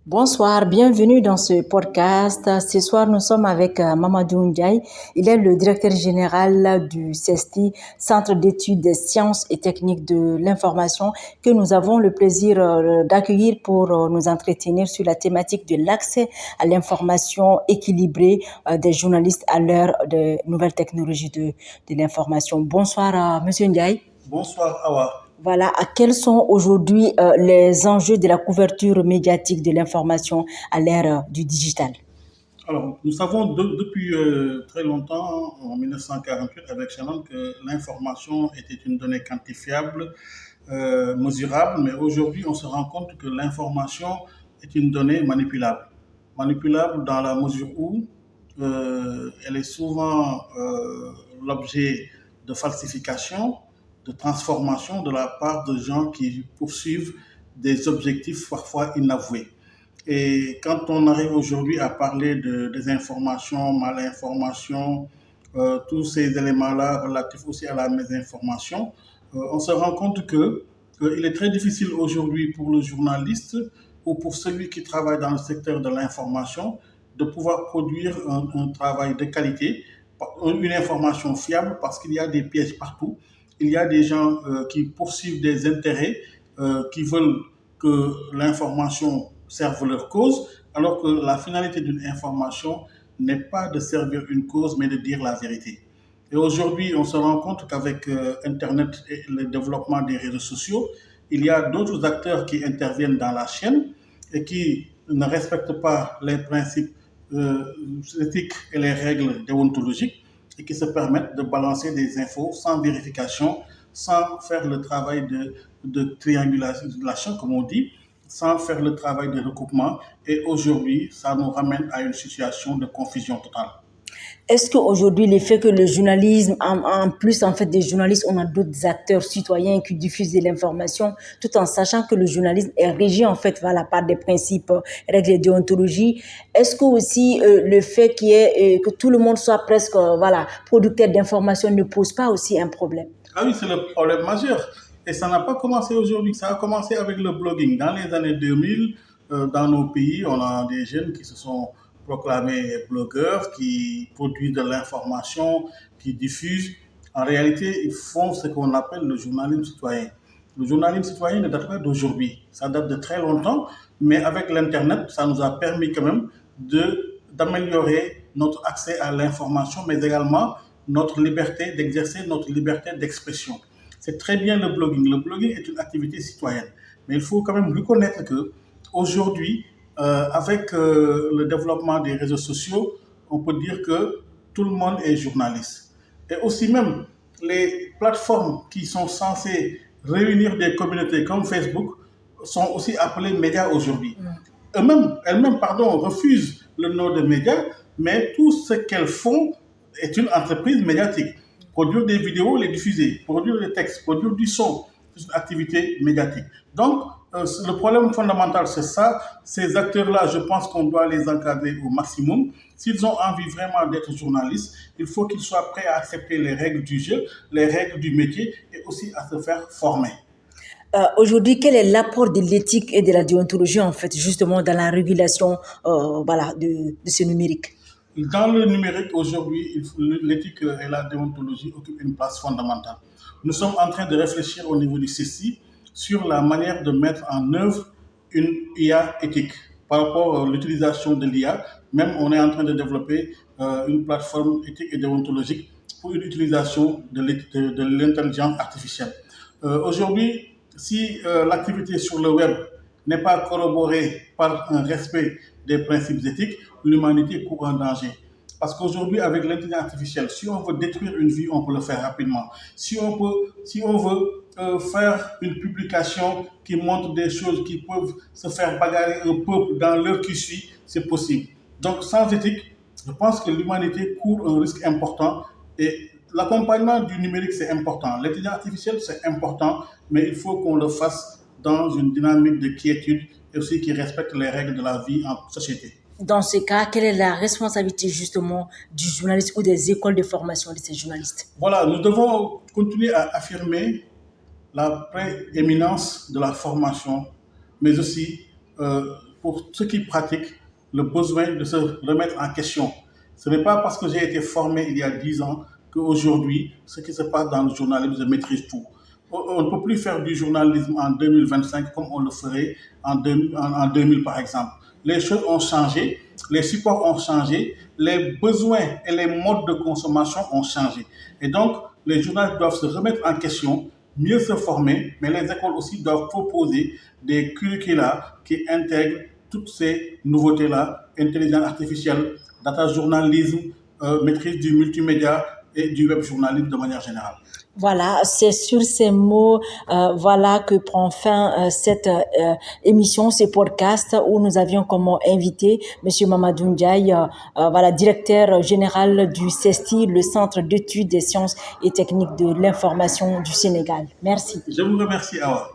Bonsoir, bienvenue dans ce podcast. Ce soir, nous sommes avec Mamadou Ndiaye. Il est le directeur général du CESTI, Centre d'études des sciences et techniques de l'information, que nous avons le plaisir d'accueillir pour nous entretenir sur la thématique de l'accès à l'information équilibrée des journalistes à l'heure des nouvelles technologies de l'information. Bonsoir, Monsieur Ndiaye. Bonsoir, Awa. Voilà, quels sont aujourd'hui les enjeux de la couverture médiatique de l'information à l'ère du digital? Alors, nous savons depuis très longtemps, en 1948, avec Shannon, que l'information était une donnée quantifiable, mesurable, mais aujourd'hui, on se rend compte que l'information est une donnée manipulable. Manipulable dans la mesure où elle est souvent l'objet de falsification, de transformation de la part de gens qui poursuivent des objectifs parfois inavoués. Et quand on arrive aujourd'hui à parler de désinformation, malinformation, tous ces éléments-là relatifs aussi à la mésinformation, on se rend compte que il est très difficile aujourd'hui pour le journaliste ou pour celui qui travaille dans le secteur de l'information de pouvoir produire un travail de qualité, une information fiable, parce qu'il y a des pièges partout. Il y a des gens qui poursuivent des intérêts, qui veulent que l'information serve leur cause, alors que la finalité d'une information n'est pas de servir une cause, mais de dire la vérité. Et aujourd'hui, on se rend compte qu'avec Internet et le développement des réseaux sociaux, il y a d'autres acteurs qui interviennent dans la chaîne et qui ne respectent pas les principes éthiques et les règles déontologiques et qui se permettent de balancer des infos sans vérification, sans faire le travail de triangulation, comme on dit, sans faire le travail de recoupement. Et aujourd'hui, ça nous ramène à une situation de confusion totale. Est-ce qu'aujourd'hui, le fait que le journalisme, en plus en fait des journalistes, on a d'autres acteurs citoyens qui diffusent de l'information, tout en sachant que le journalisme est régi en fait voilà, par des principes, règles et déontologie. Est-ce que aussi le fait que tout le monde soit presque voilà producteur d'informations ne pose pas aussi un problème? Ah oui, c'est le problème majeur. Et ça n'a pas commencé aujourd'hui, ça a commencé avec le blogging. Dans les années 2000, dans nos pays, on a des jeunes qui se sont proclamés blogueurs, qui produisent de l'information, qui diffusent. En réalité, ils font ce qu'on appelle le journalisme citoyen. Le journalisme citoyen ne date pas d'aujourd'hui, ça date de très longtemps, mais avec l'Internet, ça nous a permis quand même d'améliorer notre accès à l'information, mais également notre liberté d'exercer notre liberté d'expression. C'est très bien le blogging. Le blogging est une activité citoyenne. Mais il faut quand même reconnaître que aujourd'hui, avec le développement des réseaux sociaux, on peut dire que tout le monde est journaliste. Et aussi même, les plateformes qui sont censées réunir des communautés comme Facebook sont aussi appelées médias aujourd'hui. Elles-mêmes, refusent le nom de médias, mais tout ce qu'elles font est une entreprise médiatique. Produire des vidéos, les diffuser, produire des textes, produire du son, c'est une activité médiatique. Donc, le problème fondamental, c'est ça. Ces acteurs-là, je pense qu'on doit les encadrer au maximum. S'ils ont envie vraiment d'être journalistes, il faut qu'ils soient prêts à accepter les règles du jeu, les règles du métier et aussi à se faire former. Aujourd'hui, quel est l'apport de l'éthique et de la déontologie en fait justement dans la régulation voilà, de ce numérique? Dans le numérique aujourd'hui, l'éthique et la déontologie occupent une place fondamentale. Nous sommes en train de réfléchir au niveau du CECI sur la manière de mettre en œuvre une IA éthique par rapport à l'utilisation de l'IA. Même on est en train de développer une plateforme éthique et déontologique pour une utilisation de l'intelligence artificielle. Aujourd'hui, si l'activité sur le web n'est pas corroborée par un respect des principes éthiques, l'humanité court en danger. Parce qu'aujourd'hui, avec l'intelligence artificielle, si on veut détruire une vie, on peut le faire rapidement. Si on veut faire une publication qui montre des choses qui peuvent se faire bagarrer un peuple dans l'heure qui suit, c'est possible. Donc, sans éthique, je pense que l'humanité court un risque important et l'accompagnement du numérique, c'est important. L'intelligence artificielle, c'est important, mais il faut qu'on le fasse dans une dynamique de quiétude et aussi qui respecte les règles de la vie en société. Dans ce cas, quelle est la responsabilité justement du journaliste ou des écoles de formation de ces journalistes? Voilà, nous devons continuer à affirmer la prééminence de la formation, mais aussi pour ceux qui pratiquent le besoin de se remettre en question. Ce n'est pas parce que j'ai été formé il y a 10 ans qu'aujourd'hui, ce qui se passe dans le journalisme, je maîtrise tout. On ne peut plus faire du journalisme en 2025 comme on le ferait en 2000 par exemple. Les choses ont changé, les supports ont changé, les besoins et les modes de consommation ont changé. Et donc, les journalistes doivent se remettre en question, mieux se former, mais les écoles aussi doivent proposer des curricula qui intègrent toutes ces nouveautés-là, intelligence artificielle, data journalisme, maîtrise du multimédia et du web journalisme de manière générale. Voilà, c'est sur ces mots, voilà que prend fin cette émission, ce podcast où nous avions comme invité Monsieur Mamadou Ndiaye, voilà, directeur général du CESTI, le Centre d'études des sciences et techniques de l'information du Sénégal. Merci. Je vous remercie, Awa.